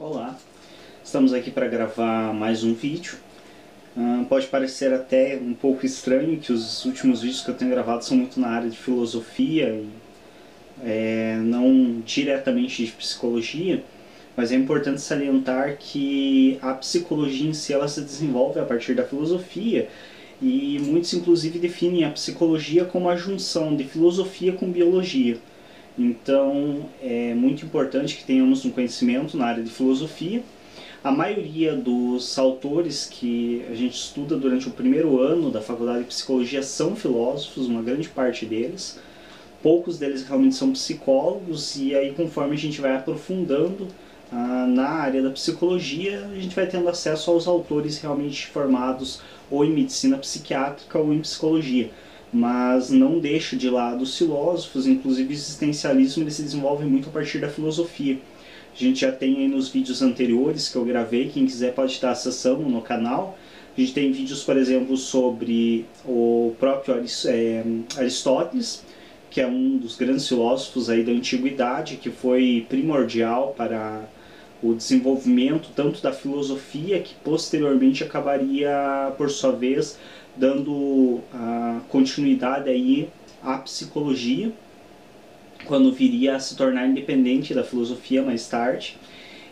Olá, estamos aqui para gravar mais um vídeo. Pode parecer até um pouco estranho que os últimos vídeos que eu tenho gravado são muito na área de filosofia e não diretamente de psicologia, mas é importante salientar que a psicologia em si ela se desenvolve a partir da filosofia e muitos inclusive definem a psicologia como a junção de filosofia com biologia. Então é muito importante que tenhamos um conhecimento na área de filosofia. A maioria dos autores que a gente estuda durante o primeiro ano da faculdade de psicologia são filósofos, uma grande parte deles. Poucos deles realmente são psicólogos, e aí conforme a gente vai aprofundando na área da psicologia, a gente vai tendo acesso aos autores realmente formados ou em medicina psiquiátrica ou em psicologia. Mas não deixa de lado os filósofos, inclusive o existencialismo ele se desenvolve muito a partir da filosofia. A gente já tem aí nos vídeos anteriores que eu gravei, quem quiser pode estar acessando no canal. A gente tem vídeos, por exemplo, sobre o próprio Aristóteles, que é um dos grandes filósofos aí da antiguidade, que foi primordial para o desenvolvimento tanto da filosofia, que posteriormente acabaria, por sua vez, dando a continuidade aí à psicologia, quando viria a se tornar independente da filosofia mais tarde.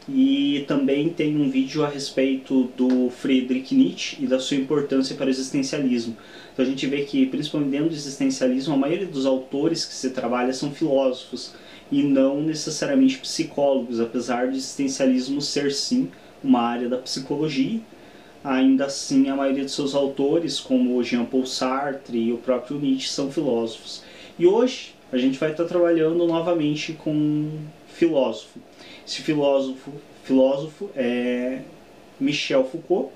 E também tem um vídeo a respeito do Friedrich Nietzsche e da sua importância para o existencialismo. Então a gente vê que, principalmente dentro do existencialismo, a maioria dos autores que se trabalha são filósofos e não necessariamente psicólogos, apesar do existencialismo ser sim uma área da psicologia. Ainda assim, a maioria de seus autores, como Jean-Paul Sartre e o próprio Nietzsche, são filósofos. E hoje a gente vai estar trabalhando novamente com um filósofo. Esse filósofo é Michel Foucault,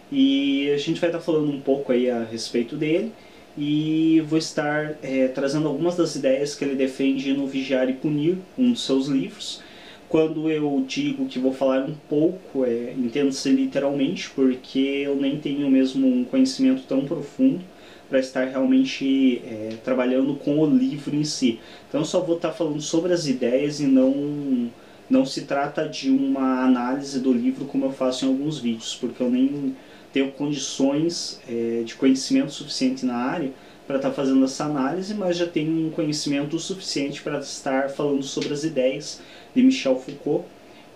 e a gente vai estar falando um pouco aí a respeito dele, e vou estar trazendo algumas das ideias que ele defende no Vigiar e Punir, um dos seus livros. Quando eu digo que vou falar um pouco, entendo-se literalmente, porque eu nem tenho mesmo um conhecimento tão profundo para estar realmente trabalhando com o livro em si. Então eu só vou estar falando sobre as ideias e não se trata de uma análise do livro como eu faço em alguns vídeos, porque eu nem tenho condições de conhecimento suficiente na área para estar fazendo essa análise, mas já tenho um conhecimento suficiente para estar falando sobre as ideias de Michel Foucault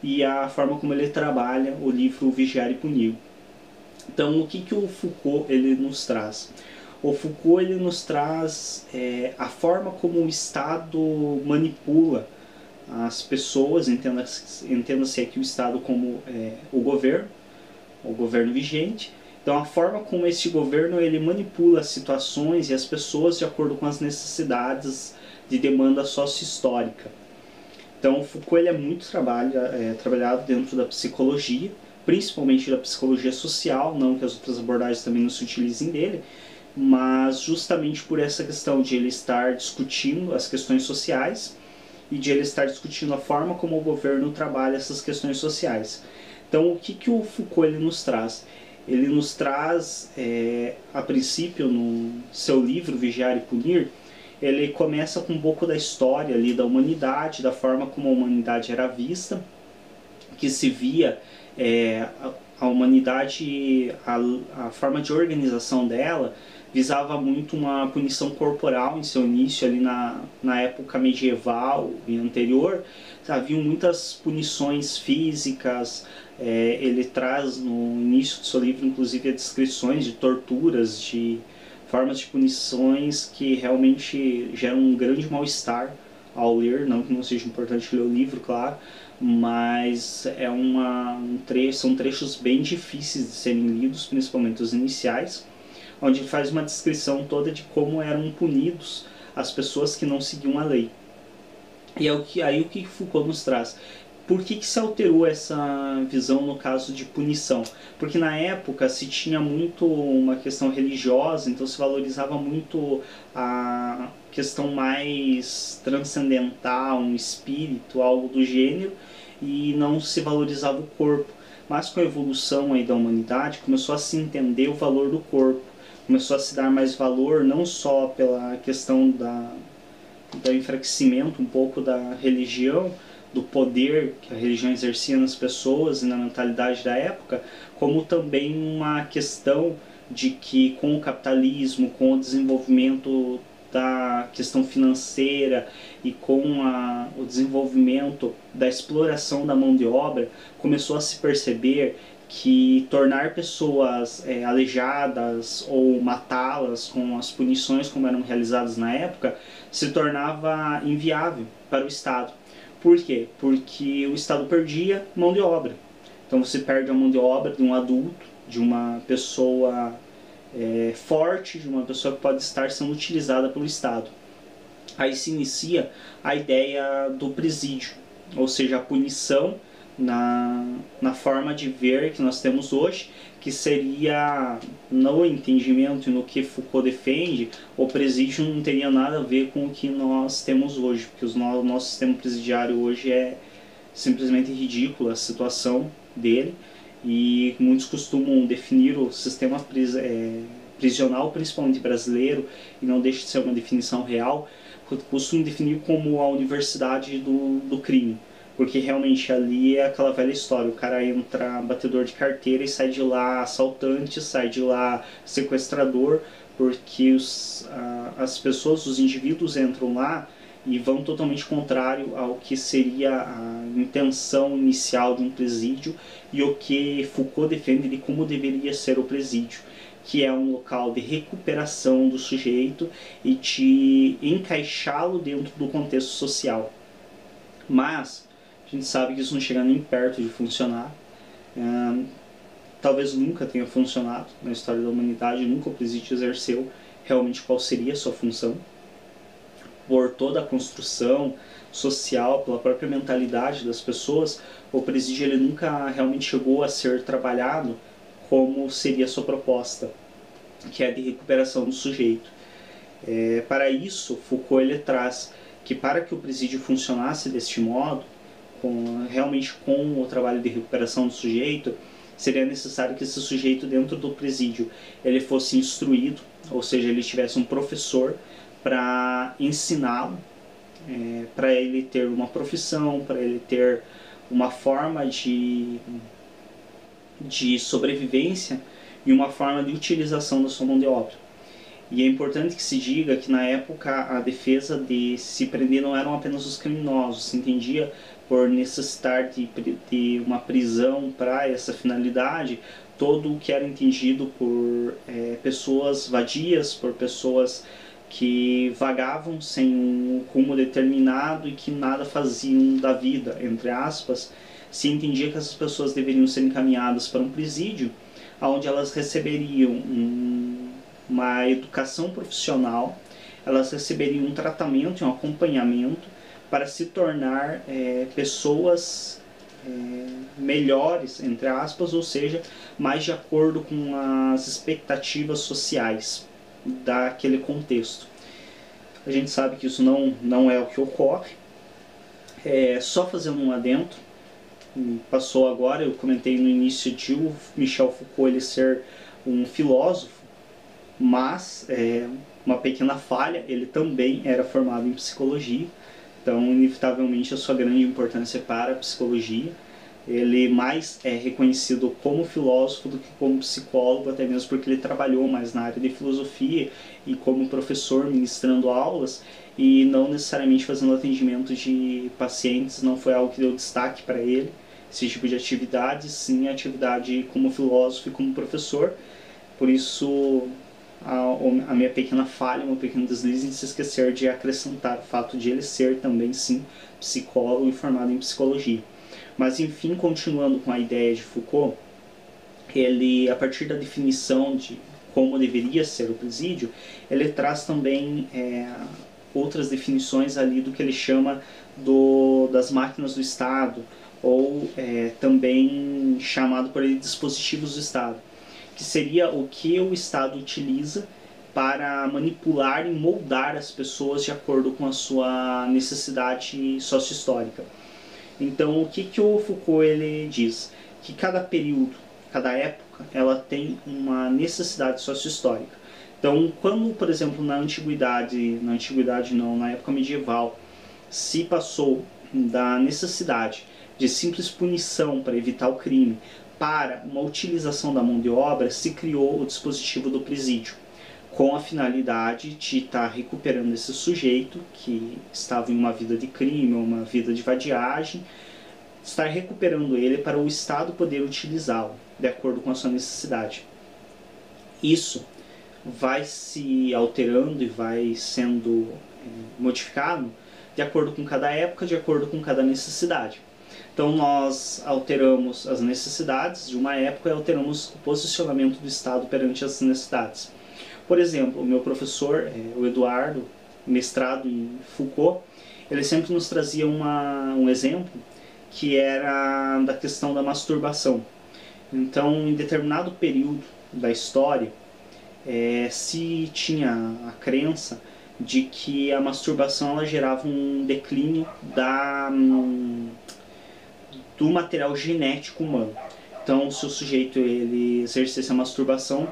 e a forma como ele trabalha o livro Vigiar e Punir. Então, o que o Foucault ele nos traz? O Foucault ele nos traz a forma como o Estado manipula as pessoas, entenda-se aqui o Estado como o governo vigente. Então a forma como este governo ele manipula as situações e as pessoas de acordo com as necessidades de demanda sócio-histórica. Então Foucault ele é muito trabalhado dentro da psicologia, principalmente da psicologia social, não que as outras abordagens também não se utilizem dele, mas justamente por essa questão de ele estar discutindo as questões sociais e de ele estar discutindo a forma como o governo trabalha essas questões sociais. Então, o que o Foucault ele nos traz? Ele nos traz, a princípio, no seu livro Vigiar e Punir, ele começa com um pouco da história ali da humanidade, da forma como a humanidade era vista, que se via a humanidade, a forma de organização dela, visava muito uma punição corporal em seu início, ali na época medieval e anterior. Haviam muitas punições físicas. Ele traz no início do seu livro, inclusive, descrições de torturas, de formas de punições que realmente geram um grande mal-estar ao ler. Não que não seja importante ler o livro, claro, mas são trechos bem difíceis de serem lidos, principalmente os iniciais, onde ele faz uma descrição toda de como eram punidos as pessoas que não seguiam a lei. E aí o que Foucault nos traz? Por que se alterou essa visão no caso de punição? Porque na época se tinha muito uma questão religiosa, então se valorizava muito a questão mais transcendental, um espírito, algo do gênero, e não se valorizava o corpo. Mas com a evolução aí da humanidade começou a se entender o valor do corpo, começou a se dar mais valor não só pela questão do enfraquecimento um pouco da religião, do poder que a religião exercia nas pessoas e na mentalidade da época, como também uma questão de que com o capitalismo, com o desenvolvimento da questão financeira e com o desenvolvimento da exploração da mão de obra, começou a se perceber que tornar pessoas aleijadas ou matá-las com as punições como eram realizadas na época se tornava inviável para o Estado. Por quê? Porque o Estado perdia mão de obra. Então você perde a mão de obra de um adulto, de uma pessoa forte, de uma pessoa que pode estar sendo utilizada pelo Estado. Aí se inicia a ideia do presídio, ou seja, a punição na forma de ver que nós temos hoje, que seria, no entendimento e no que Foucault defende, o presídio não teria nada a ver com o que nós temos hoje, porque o nosso sistema presidiário hoje é simplesmente ridículo, a situação dele, e muitos costumam definir o sistema prisional, principalmente brasileiro, e não deixa de ser uma definição real, costumam definir como a universidade do crime, porque realmente ali é aquela velha história, o cara entra batedor de carteira e sai de lá assaltante, sai de lá sequestrador, porque as pessoas, os indivíduos entram lá e vão totalmente contrário ao que seria a intenção inicial de um presídio e o que Foucault defende de como deveria ser o presídio, que é um local de recuperação do sujeito e de encaixá-lo dentro do contexto social. Mas a gente sabe que isso não chega nem perto de funcionar. Talvez nunca tenha funcionado na história da humanidade, nunca o presídio exerceu realmente qual seria a sua função. Por toda a construção social, pela própria mentalidade das pessoas, o presídio ele nunca realmente chegou a ser trabalhado como seria a sua proposta, que é a de recuperação do sujeito. Para isso, Foucault ele traz que para que o presídio funcionasse deste modo, realmente com o trabalho de recuperação do sujeito, seria necessário que esse sujeito dentro do presídio ele fosse instruído, ou seja, ele tivesse um professor para ensiná-lo, para ele ter uma profissão, para ele ter uma forma de sobrevivência e uma forma de utilização da sua mão de obra. E é importante que se diga que na época a defesa de se prender não eram apenas os criminosos, se entendia por necessitar de uma prisão para essa finalidade todo o que era entendido por pessoas vadias, por pessoas que vagavam sem um rumo determinado e que nada faziam da vida, entre aspas. Se entendia que essas pessoas deveriam ser encaminhadas para um presídio, onde elas receberiam uma educação profissional, elas receberiam um tratamento e um acompanhamento para se tornar pessoas melhores, entre aspas, ou seja, mais de acordo com as expectativas sociais daquele contexto. A gente sabe que isso não é o que ocorre. Só fazendo um adendo, passou agora, eu comentei no início de o Michel Foucault ele ser um filósofo, mas uma pequena falha, ele também era formado em psicologia, então inevitavelmente a sua grande importância para a psicologia. Ele mais é reconhecido como filósofo do que como psicólogo, até mesmo porque ele trabalhou mais na área de filosofia e como professor ministrando aulas e não necessariamente fazendo atendimento de pacientes, não foi algo que deu destaque para ele, esse tipo de atividade, sim a atividade como filósofo e como professor. Por isso a minha pequena falha, meu pequeno deslize em se esquecer de acrescentar o fato de ele ser também sim psicólogo e formado em psicologia. Mas enfim, continuando com a ideia de Foucault, ele, a partir da definição de como deveria ser o presídio, ele traz também outras definições ali do que ele chama das máquinas do Estado, ou também chamado por ele dispositivos do Estado, que seria o que o Estado utiliza para manipular e moldar as pessoas de acordo com a sua necessidade socio-histórica. Então, o que o Foucault ele diz? Que cada período, cada época, ela tem uma necessidade socio-histórica. Então, quando, por exemplo, na época medieval, se passou da necessidade de simples punição para evitar o crime para uma utilização da mão de obra, se criou o dispositivo do presídio, com a finalidade de estar recuperando esse sujeito que estava em uma vida de crime ou uma vida de vadiagem, estar recuperando ele para o Estado poder utilizá-lo de acordo com a sua necessidade. Isso vai se alterando e vai sendo modificado de acordo com cada época, de acordo com cada necessidade. Então nós alteramos as necessidades de uma época e alteramos o posicionamento do Estado perante as necessidades. Por exemplo, o meu professor, o Eduardo, mestrado em Foucault, ele sempre nos trazia um exemplo que era da questão da masturbação. Então, em determinado período da história, se tinha a crença de que a masturbação ela gerava um declínio do material genético humano. Então, se o sujeito ele exercesse a masturbação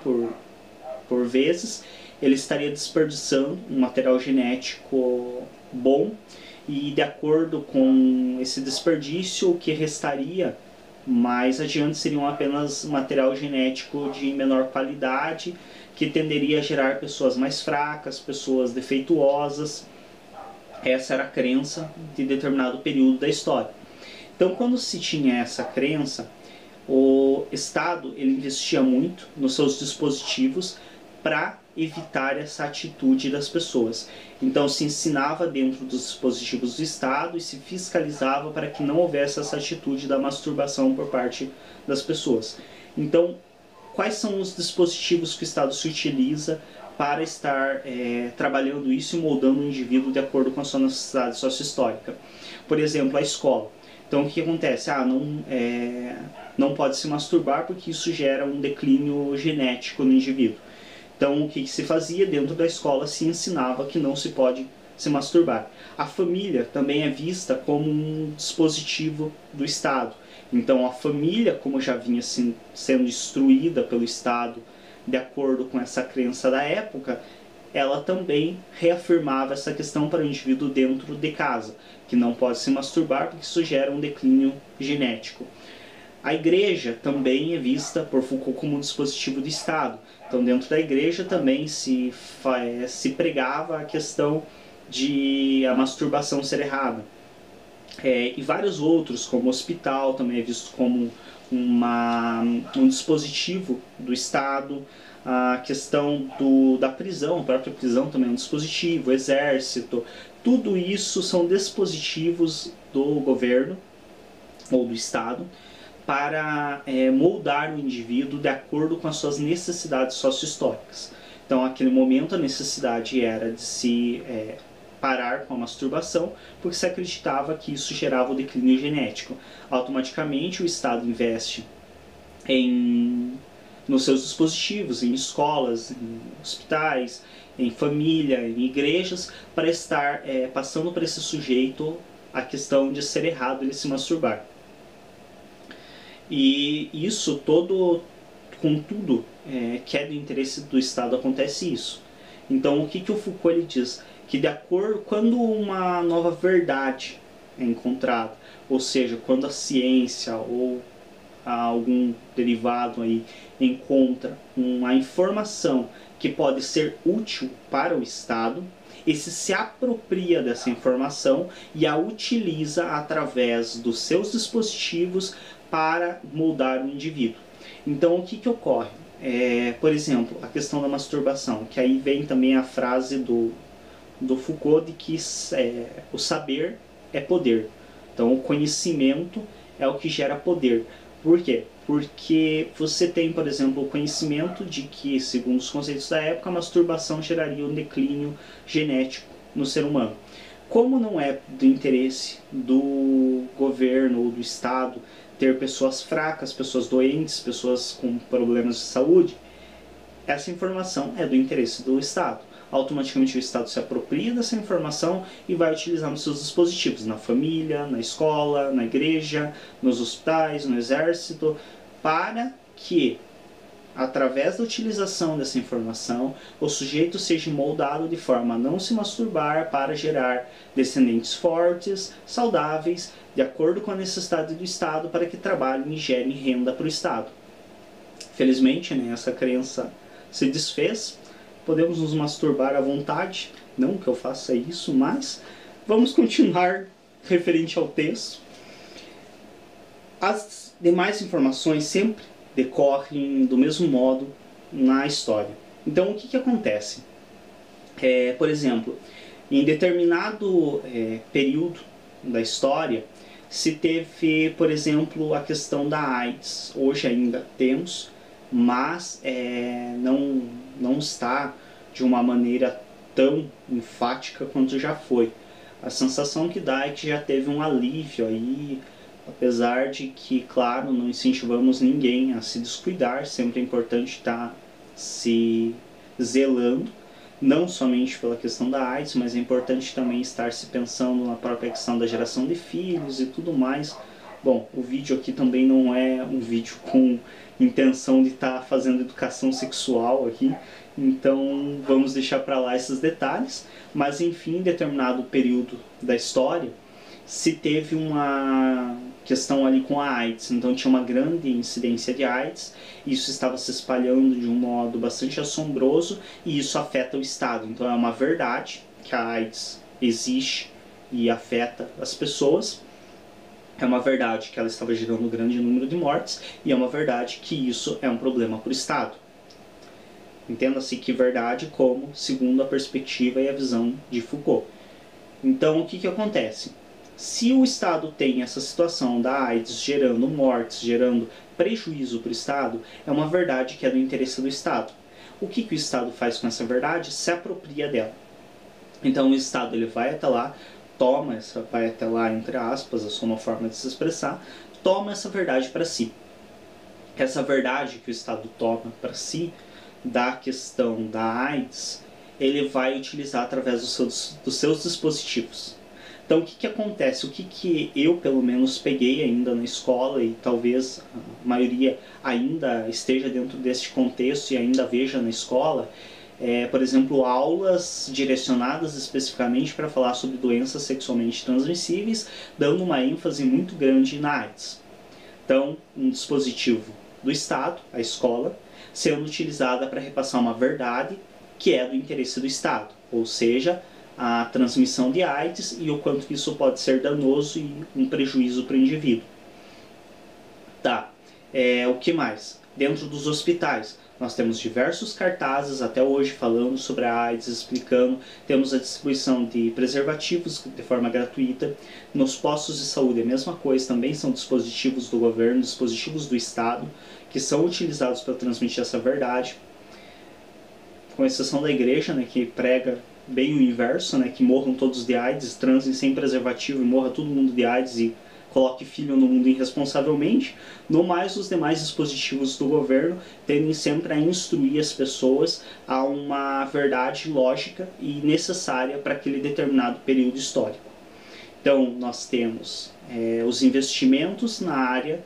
por vezes, ele estaria desperdiçando um material genético bom, e de acordo com esse desperdício, o que restaria mais adiante seriam apenas material genético de menor qualidade, que tenderia a gerar pessoas mais fracas, pessoas defeituosas. Essa era a crença de determinado período da história. Então, quando se tinha essa crença, o Estado ele investia muito nos seus dispositivos para evitar essa atitude das pessoas. Então se ensinava dentro dos dispositivos do Estado e se fiscalizava para que não houvesse essa atitude da masturbação por parte das pessoas. Então, quais são os dispositivos que o Estado se utiliza para estar trabalhando isso e moldando o indivíduo de acordo com a sua necessidade sociohistórica? Por exemplo, a escola. Então o que acontece? Não pode se masturbar porque isso gera um declínio genético no indivíduo. Então o que se fazia dentro da escola? Se ensinava que não se pode se masturbar. A família também é vista como um dispositivo do Estado. Então a família, como já vinha sendo instruída pelo Estado de acordo com essa crença da época, ela também reafirmava essa questão para o indivíduo dentro de casa, que não pode se masturbar porque isso gera um declínio genético. A igreja também é vista por Foucault como um dispositivo do Estado. Então dentro da igreja também se pregava a questão de a masturbação ser errada. E vários outros, como o hospital, também é visto como um dispositivo do Estado. A questão da prisão, a própria prisão também é um dispositivo, o exército, tudo isso são dispositivos do governo ou do Estado para moldar o indivíduo de acordo com as suas necessidades sociohistóricas. Então, naquele momento, a necessidade era de se parar com a masturbação, porque se acreditava que isso gerava o declínio genético. Automaticamente, o Estado investe nos seus dispositivos, em escolas, em hospitais, em família, em igrejas, para estar passando para esse sujeito a questão de ser errado ele se masturbar. E isso com tudo que é do interesse do Estado acontece isso. Então o que o Foucault ele diz? Que de acordo quando uma nova verdade é encontrada, ou seja, quando a ciência ou algum derivado aí encontra uma informação que pode ser útil para o Estado, esse se apropria dessa informação e a utiliza através dos seus dispositivos para moldar o indivíduo. Então o que ocorre? Por exemplo, a questão da masturbação, que aí vem também a frase do Foucault de que o saber é poder. Então o conhecimento é o que gera poder. Por quê? Porque você tem, por exemplo, o conhecimento de que, segundo os conceitos da época, a masturbação geraria um declínio genético no ser humano. Como não é do interesse do governo ou do Estado ter pessoas fracas, pessoas doentes, pessoas com problemas de saúde, essa informação é do interesse do Estado. Automaticamente o Estado se apropria dessa informação e vai utilizar nos seus dispositivos, na família, na escola, na igreja, nos hospitais, no exército, para que através da utilização dessa informação, o sujeito seja moldado de forma a não se masturbar para gerar descendentes fortes, saudáveis, de acordo com a necessidade do Estado, para que trabalhem e gerem renda para o Estado. Felizmente, né, essa crença se desfez, podemos nos masturbar à vontade, não que eu faça isso, mas vamos continuar referente ao texto. As demais informações sempre decorrem do mesmo modo na história. Então, o que acontece? Por exemplo, em determinado período da história, se teve, por exemplo, a questão da AIDS. Hoje ainda temos, mas não está de uma maneira tão enfática quanto já foi. A sensação que dá é que já teve um alívio aí, apesar de que, claro, não incentivamos ninguém a se descuidar, sempre é importante estar se zelando, não somente pela questão da AIDS, mas é importante também estar se pensando na própria questão da geração de filhos e tudo mais. Bom, o vídeo aqui também não é um vídeo com intenção de estar fazendo educação sexual aqui, então vamos deixar para lá esses detalhes, mas enfim, em determinado período da história, se teve uma questão ali com a AIDS, então tinha uma grande incidência de AIDS, isso estava se espalhando de um modo bastante assombroso e isso afeta o Estado. Então é uma verdade que a AIDS existe e afeta as pessoas, é uma verdade que ela estava gerando um grande número de mortes e é uma verdade que isso é um problema para o Estado. Entenda-se que verdade como segundo a perspectiva e a visão de Foucault. Então o que acontece? Se o Estado tem essa situação da AIDS gerando mortes, gerando prejuízo para o Estado, é uma verdade que é do interesse do Estado. O que o Estado faz com essa verdade? Se apropria dela. Então o Estado ele vai até lá, vai até lá, entre aspas, é só uma forma de se expressar, toma essa verdade para si. Essa verdade que o Estado toma para si, da questão da AIDS, ele vai utilizar através dos seus dispositivos. Então, o que acontece? O que eu, pelo menos, peguei ainda na escola, e talvez a maioria ainda esteja dentro deste contexto e ainda veja na escola, por exemplo, aulas direcionadas especificamente para falar sobre doenças sexualmente transmissíveis, dando uma ênfase muito grande na AIDS. Então, um dispositivo do Estado, a escola, sendo utilizada para repassar uma verdade que é do interesse do Estado, ou seja, a transmissão de AIDS e o quanto isso pode ser danoso e um prejuízo para o indivíduo. Tá, o que mais? Dentro dos hospitais, nós temos diversos cartazes até hoje falando sobre a AIDS, explicando, temos a distribuição de preservativos de forma gratuita. Nos postos de saúde a mesma coisa, também são dispositivos do governo, dispositivos do Estado, que são utilizados para transmitir essa verdade, com exceção da igreja, né, que prega bem o inverso, né, que morram todos de AIDS, transem sem preservativo e morra todo mundo de AIDS e coloque filho no mundo irresponsavelmente. No mais, os demais dispositivos do governo tendem sempre a instruir as pessoas a uma verdade lógica e necessária para aquele determinado período histórico. Então, nós temos os investimentos na área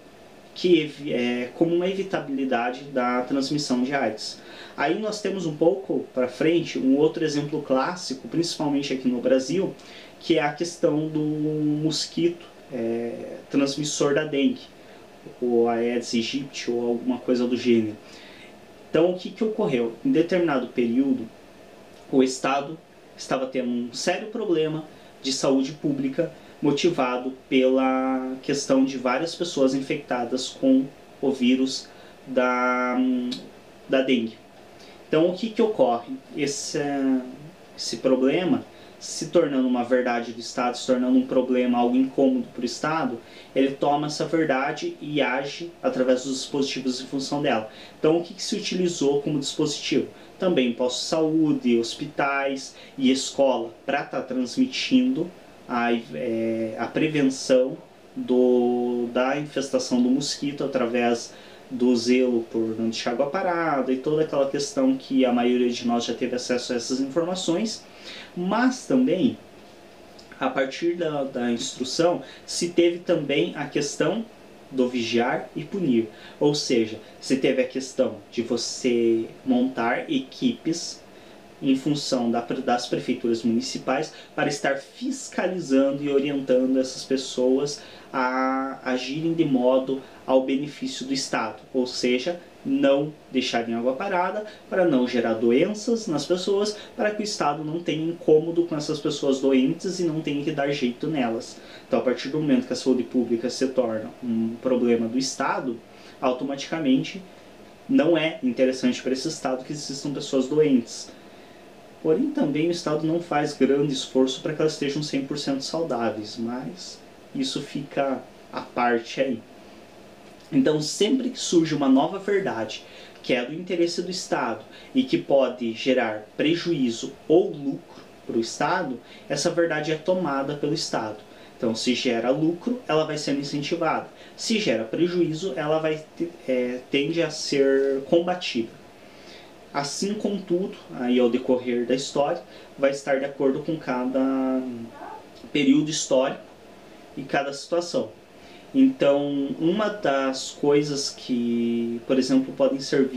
que como uma evitabilidade da transmissão de AIDS. Aí nós temos um pouco para frente um outro exemplo clássico, principalmente aqui no Brasil, que é a questão do mosquito transmissor da dengue, ou Aedes aegypti, ou alguma coisa do gênero. Então, o que ocorreu? Em determinado período, o Estado estava tendo um sério problema de saúde pública, motivado pela questão de várias pessoas infectadas com o vírus da dengue. Então, o que ocorre? Esse problema, se tornando uma verdade do Estado, se tornando um problema, algo incômodo para o Estado, ele toma essa verdade e age através dos dispositivos em função dela. Então, o que se utilizou como dispositivo? Também postos de saúde, hospitais e escola, para estar transmitindo a prevenção da infestação do mosquito através do zelo por não deixar água parada e toda aquela questão que a maioria de nós já teve acesso a essas informações. Mas também, a partir da instrução, se teve também a questão do vigiar e punir. Ou seja, você teve a questão de você montar equipes em função das prefeituras municipais para estar fiscalizando e orientando essas pessoas a agirem de modo ao benefício do Estado, ou seja, não deixarem água parada, para não gerar doenças nas pessoas, para que o Estado não tenha incômodo com essas pessoas doentes e não tenha que dar jeito nelas. Então, a partir do momento que a saúde pública se torna um problema do Estado, automaticamente não é interessante para esse Estado que existam pessoas doentes. Porém, também o Estado não faz grande esforço para que elas estejam 100% saudáveis, mas isso fica à parte aí. Então, sempre que surge uma nova verdade que é do interesse do Estado e que pode gerar prejuízo ou lucro para o Estado, essa verdade é tomada pelo Estado. Então, se gera lucro, ela vai sendo incentivada. Se gera prejuízo, ela tende a ser combatida. Assim, contudo, aí ao decorrer da história, vai estar de acordo com cada período histórico e cada situação. Então, uma das coisas que, por exemplo, podem ser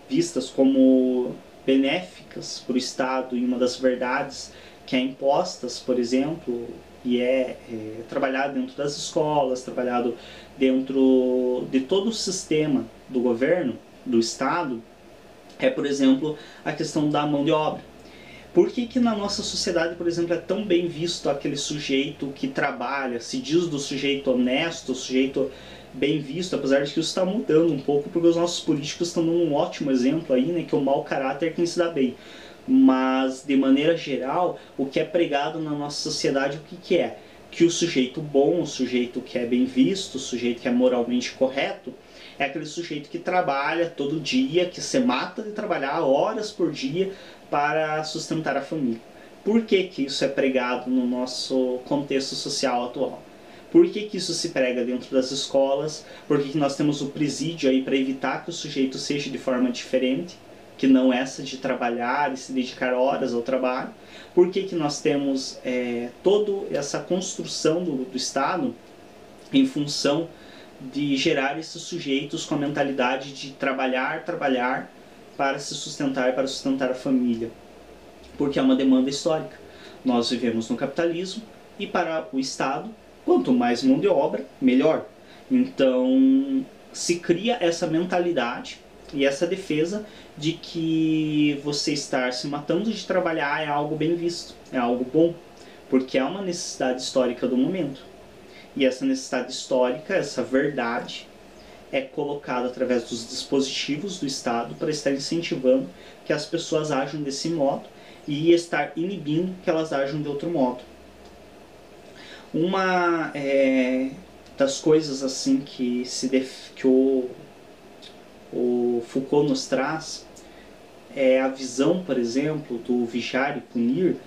vistas como benéficas para o Estado e uma das verdades que é impostas, por exemplo, e é trabalhado dentro das escolas, trabalhado dentro de todo o sistema do governo, do Estado, é, por exemplo, a questão da mão de obra. Por que na nossa sociedade, por exemplo, é tão bem visto aquele sujeito que trabalha, se diz do sujeito honesto, sujeito bem visto, apesar de que isso está mudando um pouco, porque os nossos políticos estão dando um ótimo exemplo aí, né, que é o mau caráter quem se dá bem. Mas, de maneira geral, o que é pregado na nossa sociedade, o que é? Que o sujeito bom, o sujeito que é bem visto, o sujeito que é moralmente correto, é aquele sujeito que trabalha todo dia, que se mata de trabalhar horas por dia para sustentar a família. Por que isso é pregado no nosso contexto social atual? Por que isso se prega dentro das escolas? Por que nós temos o presídio aí para evitar que o sujeito seja de forma diferente, que não essa de trabalhar e se dedicar horas ao trabalho? Por que nós temos toda essa construção do Estado em função de gerar esses sujeitos com a mentalidade de trabalhar para se sustentar, para sustentar a família? Porque é uma demanda histórica. Nós vivemos no capitalismo e para o Estado, quanto mais mão de obra, melhor. Então, se cria essa mentalidade e essa defesa de que você estar se matando de trabalhar é algo bem visto, é algo bom, porque é uma necessidade histórica do momento. E essa necessidade histórica, essa verdade, é colocada através dos dispositivos do Estado para estar incentivando que as pessoas ajam desse modo e estar inibindo que elas ajam de outro modo. Uma das coisas assim que o Foucault nos traz é a visão, por exemplo, do vigiar e punir.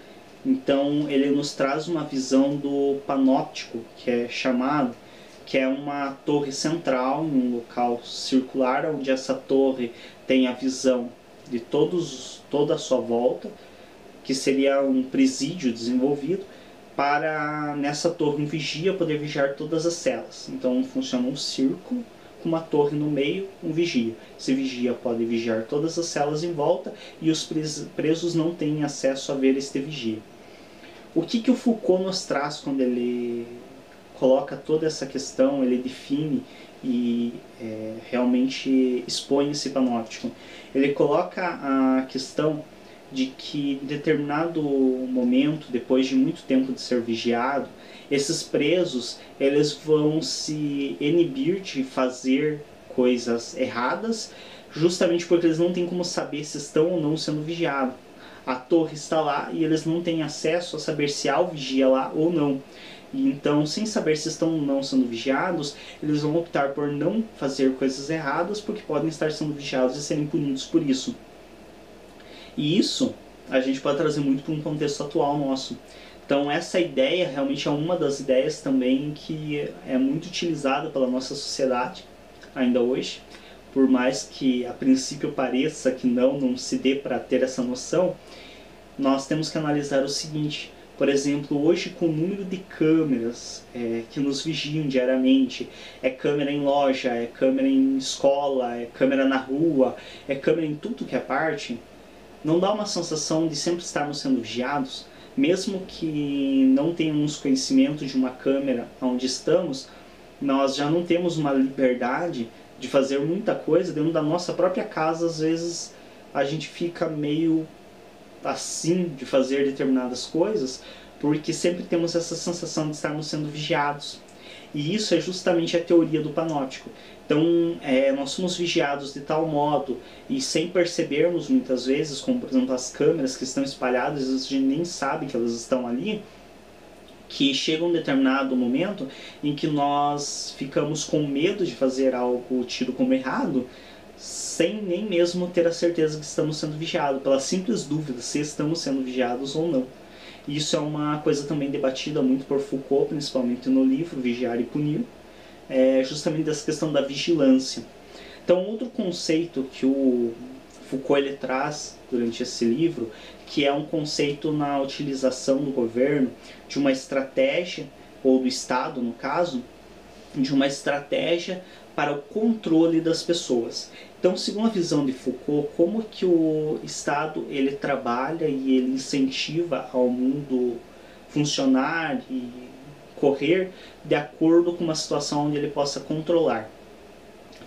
Então ele nos traz uma visão do panóptico, que é chamado, que é uma torre central, um local circular, onde essa torre tem a visão de toda a sua volta, que seria um presídio desenvolvido, para nessa torre um vigia poder vigiar todas as celas. Então funciona um círculo, com uma torre no meio, um vigia. Esse vigia pode vigiar todas as celas em volta e os presos não têm acesso a ver este vigia. O que o Foucault nos traz quando ele coloca toda essa questão, ele define e realmente expõe esse panóptico? Ele coloca a questão de que em determinado momento, depois de muito tempo de ser vigiado, esses presos eles vão se inibir de fazer coisas erradas, justamente porque eles não têm como saber se estão ou não sendo vigiados. A torre está lá e eles não têm acesso a saber se há o vigia lá ou não. E então, sem saber se estão ou não sendo vigiados, eles vão optar por não fazer coisas erradas porque podem estar sendo vigiados e serem punidos por isso. E isso a gente pode trazer muito para um contexto atual nosso. Então essa ideia realmente é uma das ideias também que é muito utilizada pela nossa sociedade ainda hoje. Por mais que a princípio pareça que não se dê para ter essa noção, nós temos que analisar o seguinte: Por exemplo, hoje com o número de câmeras que nos vigiam diariamente, é câmera em loja, é câmera em escola, é câmera na rua, é câmera em tudo que é parte, não dá uma sensação de sempre estarmos sendo vigiados? Mesmo que não tenhamos conhecimento de uma câmera onde estamos, nós já não temos uma liberdade de fazer muita coisa dentro da nossa própria casa. Às vezes a gente fica meio assim de fazer determinadas coisas, porque sempre temos essa sensação de estarmos sendo vigiados. E isso é justamente a teoria do panóptico. Então, nós somos vigiados de tal modo, e sem percebermos muitas vezes, como por exemplo as câmeras que estão espalhadas, a gente nem sabe que elas estão ali, que chega um determinado momento em que nós ficamos com medo de fazer algo tido como errado, sem nem mesmo ter a certeza que estamos sendo vigiados, pela simples dúvida se estamos sendo vigiados ou não. E isso é uma coisa também debatida muito por Foucault, principalmente no livro Vigiar e Punir, justamente dessa questão da vigilância. Então, outro conceito que o Foucault ele traz durante esse livro, que é um conceito na utilização do governo de uma estratégia, ou do Estado no caso, de uma estratégia para o controle das pessoas. Então, segundo a visão de Foucault, como que o Estado ele trabalha e ele incentiva ao mundo funcionar e correr de acordo com uma situação onde ele possa controlar.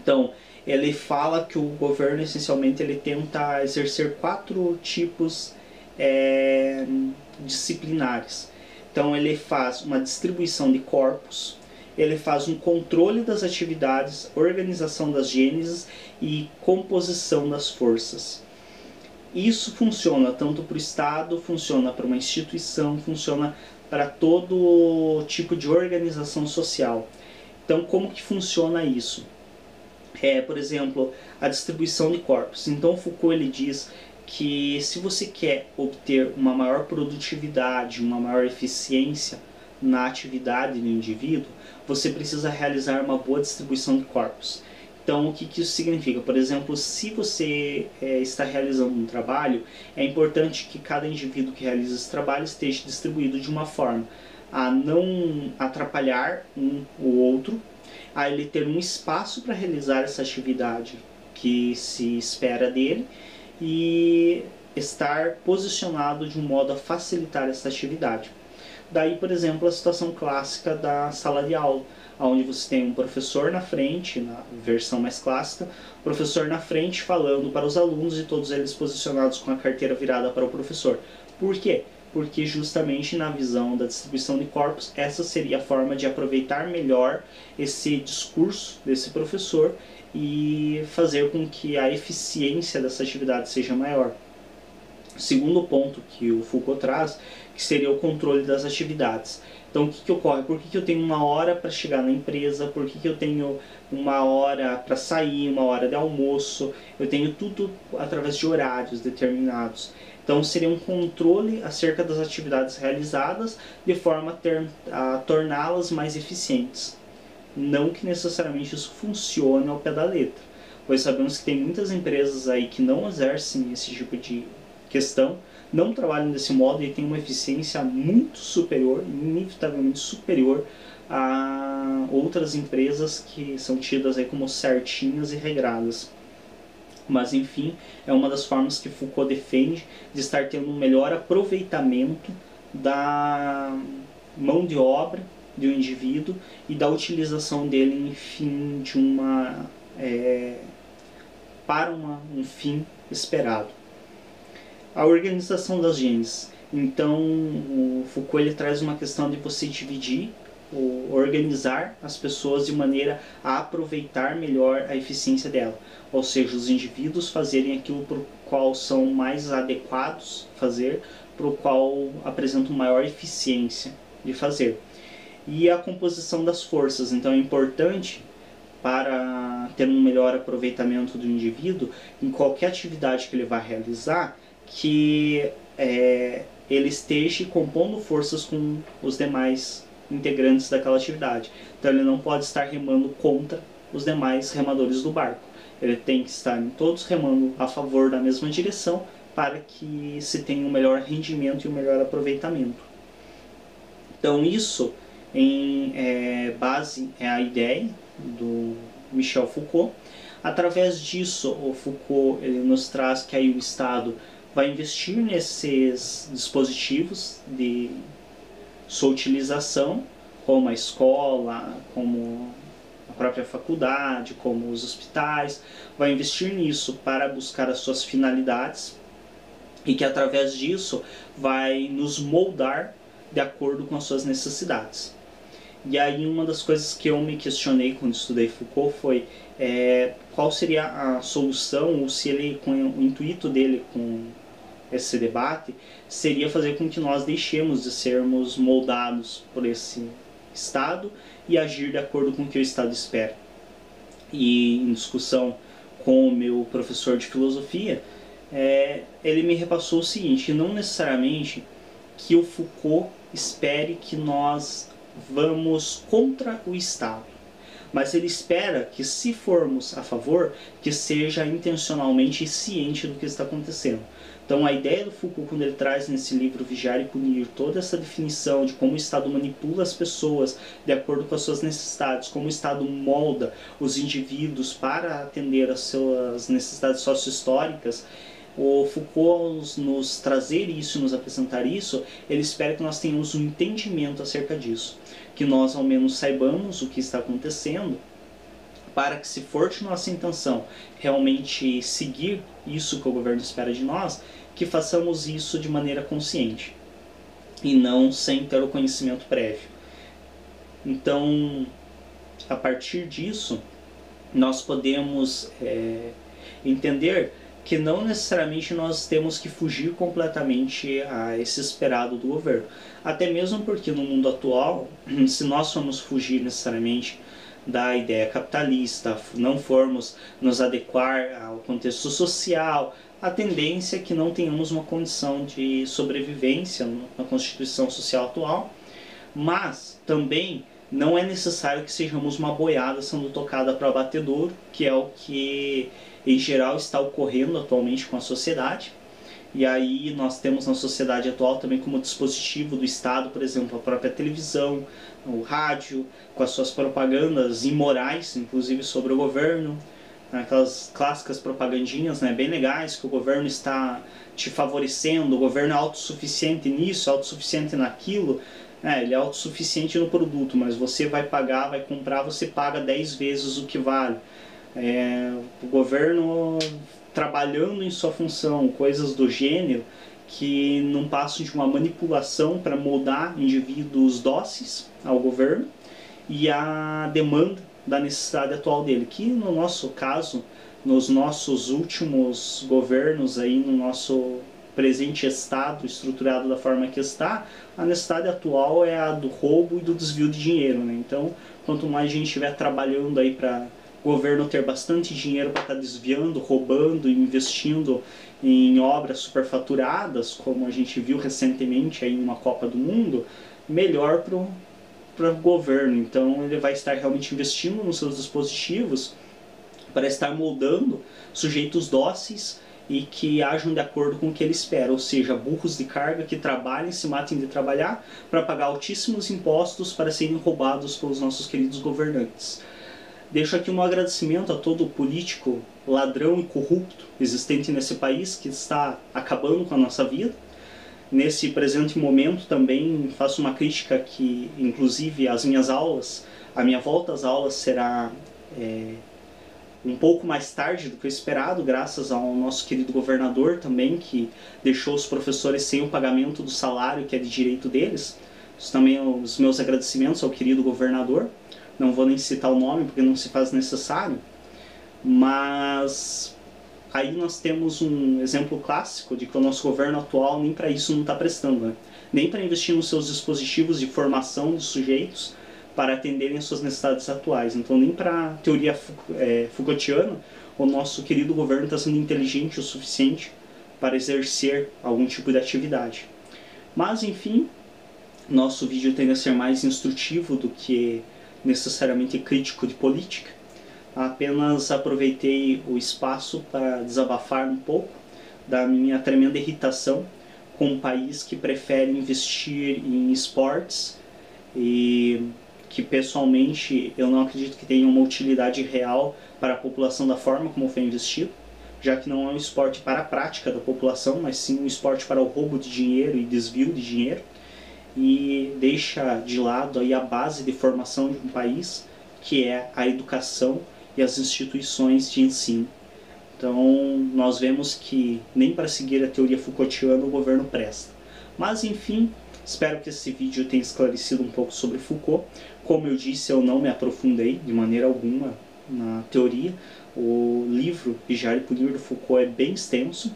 Então, ele fala que o governo essencialmente ele tenta exercer 4 tipos disciplinares. Então, ele faz uma distribuição de corpos, ele faz um controle das atividades, organização das gêneses e composição das forças. Isso funciona tanto para o Estado, funciona para uma instituição, funciona para todo tipo de organização social. Então, como que funciona isso? Por exemplo, a distribuição de corpos. Então, Foucault ele diz que se você quer obter uma maior produtividade, uma maior eficiência na atividade do indivíduo, você precisa realizar uma boa distribuição de corpos. Então, o que isso significa? Por exemplo, se você está realizando um trabalho, é importante que cada indivíduo que realiza esse trabalho esteja distribuído de uma forma a não atrapalhar o outro, a ele ter um espaço para realizar essa atividade que se espera dele e estar posicionado de um modo a facilitar essa atividade. Daí, por exemplo, a situação clássica da sala de aula, onde você tem um professor na frente, na versão mais clássica, o professor na frente falando para os alunos e todos eles posicionados com a carteira virada para o professor. Por quê? Porque justamente na visão da distribuição de corpos, essa seria a forma de aproveitar melhor esse discurso desse professor e fazer com que a eficiência dessa atividade seja maior. O segundo ponto que o Foucault traz, que seria o controle das atividades. Então, o que ocorre? Por que eu tenho 1 hora para chegar na empresa? Por que eu tenho 1 hora para sair, 1 hora de almoço? Eu tenho tudo através de horários determinados. Então, seria um controle acerca das atividades realizadas de forma a torná-las mais eficientes. Não que necessariamente isso funcione ao pé da letra, pois sabemos que tem muitas empresas aí que não exercem esse tipo de questão, não trabalham desse modo e têm uma eficiência muito superior, inevitavelmente superior a outras empresas que são tidas aí como certinhas e regradas. Mas enfim, é uma das formas que Foucault defende de estar tendo um melhor aproveitamento da mão de obra de um indivíduo e da utilização dele, enfim, de para um fim esperado. A organização das genes. Então, o Foucault ele traz uma questão de você dividir, ou organizar as pessoas de maneira a aproveitar melhor a eficiência dela. Ou seja, os indivíduos fazerem aquilo para o qual são mais adequados fazer, para o qual apresentam maior eficiência de fazer. E a composição das forças. Então, é importante para ter um melhor aproveitamento do indivíduo em qualquer atividade que ele vai realizar, que ele esteja compondo forças com os demais integrantes daquela atividade. Então ele não pode estar remando contra os demais remadores do barco. Ele tem que estar todos remando a favor da mesma direção para que se tenha um melhor rendimento e um melhor aproveitamento. Então isso em base é a ideia do Michel Foucault. Através disso, o Foucault ele nos traz que aí o Estado vai investir nesses dispositivos de sua utilização, como a escola, como a própria faculdade, como os hospitais, vai investir nisso para buscar as suas finalidades e que através disso vai nos moldar de acordo com as suas necessidades. E aí uma das coisas que eu me questionei quando estudei Foucault foi qual seria a solução, ou se ele, com o intuito dele com esse debate, seria fazer com que nós deixemos de sermos moldados por esse Estado e agir de acordo com o que o Estado espera. E em discussão com o meu professor de filosofia, ele me repassou o seguinte: não necessariamente que o Foucault espere que nós vamos contra o Estado, mas ele espera que, se formos a favor, que seja intencionalmente ciente do que está acontecendo. Então a ideia do Foucault, quando ele traz nesse livro Vigiar e Punir toda essa definição de como o Estado manipula as pessoas de acordo com as suas necessidades, como o Estado molda os indivíduos para atender às suas necessidades socio-históricas, o Foucault, nos trazer isso, nos apresentar isso, ele espera que nós tenhamos um entendimento acerca disso, que nós ao menos saibamos o que está acontecendo, para que, se for de nossa intenção realmente seguir isso que o governo espera de nós, que façamos isso de maneira consciente e não sem ter o conhecimento prévio. Então, a partir disso, nós podemos entender que não necessariamente nós temos que fugir completamente a esse esperado do governo. Até mesmo porque no mundo atual, se nós formos fugir necessariamente da ideia capitalista, não formos nos adequar ao contexto social, a tendência é que não tenhamos uma condição de sobrevivência na Constituição Social atual, mas também não é necessário que sejamos uma boiada sendo tocada para abatedouro, que é o que em geral está ocorrendo atualmente com a sociedade. E aí nós temos na sociedade atual também como dispositivo do Estado, por exemplo, a própria televisão, o rádio, com as suas propagandas imorais, inclusive sobre o governo, aquelas clássicas propagandinhas, né, bem legais, que o governo está te favorecendo, o governo é autossuficiente nisso, autossuficiente naquilo. Ele é autossuficiente no produto, mas você vai pagar, vai comprar, você paga 10 vezes o que vale. O governo trabalhando em sua função, coisas do gênero, que não passam de uma manipulação para moldar indivíduos dóceis ao governo e à demanda da necessidade atual dele, que no nosso caso, nos nossos últimos governos, aí no nosso presente Estado estruturado da forma que está, a necessidade atual é a do roubo e do desvio de dinheiro, né? Então, quanto mais gente estiver trabalhando aí para o governo ter bastante dinheiro para estar desviando, roubando e investindo em obras superfaturadas, como a gente viu recentemente aí em uma Copa do Mundo, melhor para o governo. Então ele vai estar realmente investindo nos seus dispositivos para estar moldando sujeitos dóceis e que ajam de acordo com o que ele espera, ou seja, burros de carga que trabalhem, se matem de trabalhar para pagar altíssimos impostos para serem roubados pelos nossos queridos governantes. Deixo aqui um agradecimento a todo político ladrão e corrupto existente nesse país que está acabando com a nossa vida. Nesse presente momento também faço uma crítica que, inclusive, as minhas aulas, a minha volta às aulas será um pouco mais tarde do que o esperado, graças ao nosso querido governador também, que deixou os professores sem o pagamento do salário que é de direito deles. Isso também os meus agradecimentos ao querido governador. Não vou nem citar o nome porque não se faz necessário, mas aí nós temos um exemplo clássico de que o nosso governo atual nem para isso não está prestando, né? Nem para investir nos seus dispositivos de formação de sujeitos para atenderem às suas necessidades atuais. Então nem para a teoria Foucaultiana o nosso querido governo está sendo inteligente o suficiente para exercer algum tipo de atividade. Mas enfim, nosso vídeo tende a ser mais instrutivo do que necessariamente crítico de política. Apenas aproveitei o espaço para desabafar um pouco da minha tremenda irritação com um país que prefere investir em esportes e que pessoalmente eu não acredito que tenha uma utilidade real para a população da forma como foi investido, já que não é um esporte para a prática da população, mas sim um esporte para o roubo de dinheiro e desvio de dinheiro, e deixa de lado aí a base de formação de um país, que é a educação e as instituições de ensino. Então, nós vemos que nem para seguir a teoria Foucaultiana o governo presta. Mas, enfim, espero que esse vídeo tenha esclarecido um pouco sobre Foucault. Como eu disse, eu não me aprofundei de maneira alguma na teoria. O livro Vigiar e Punir do Foucault é bem extenso.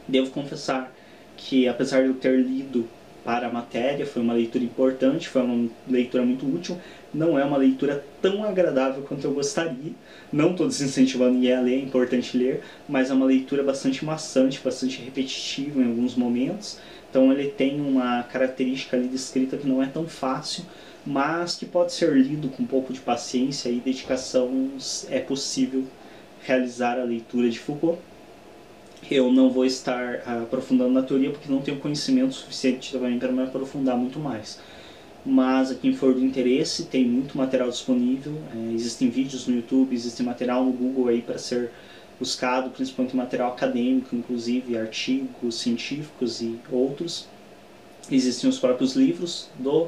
Devo confessar que, apesar de eu ter lido para a matéria, foi uma leitura importante, foi uma leitura muito útil, não é uma leitura tão agradável quanto eu gostaria. Não estou desincentivando ninguém a ler, é importante ler, mas é uma leitura bastante maçante, bastante repetitiva em alguns momentos. Então ele tem uma característica ali de escrita que não é tão fácil, mas que pode ser lido com um pouco de paciência e dedicação. É possível realizar a leitura de Foucault. Eu não vou estar aprofundando na teoria porque não tenho conhecimento suficiente também para me aprofundar muito mais. Mas a quem for do interesse, tem muito material disponível, existem vídeos no YouTube, existe material no Google aí para ser buscado, principalmente material acadêmico, inclusive artigos científicos e outros. Existem os próprios livros do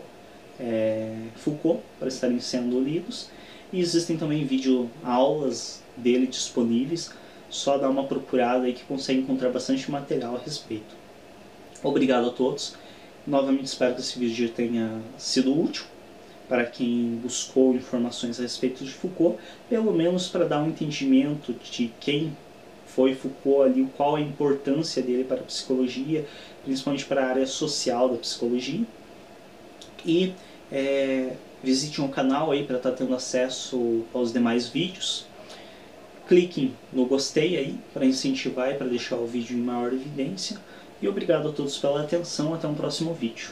Foucault para estarem sendo lidos, e existem também videoaulas dele disponíveis. Só dar uma procurada aí que consegue encontrar bastante material a respeito. Obrigado a todos. Novamente espero que esse vídeo tenha sido útil para quem buscou informações a respeito de Foucault, pelo menos para dar um entendimento de quem foi Foucault ali, qual a importância dele para a psicologia, principalmente para a área social da psicologia. E visitem o canal aí para estar tendo acesso aos demais vídeos. Cliquem no gostei aí para incentivar e para deixar o vídeo em maior evidência. E obrigado a todos pela atenção. Até um próximo vídeo.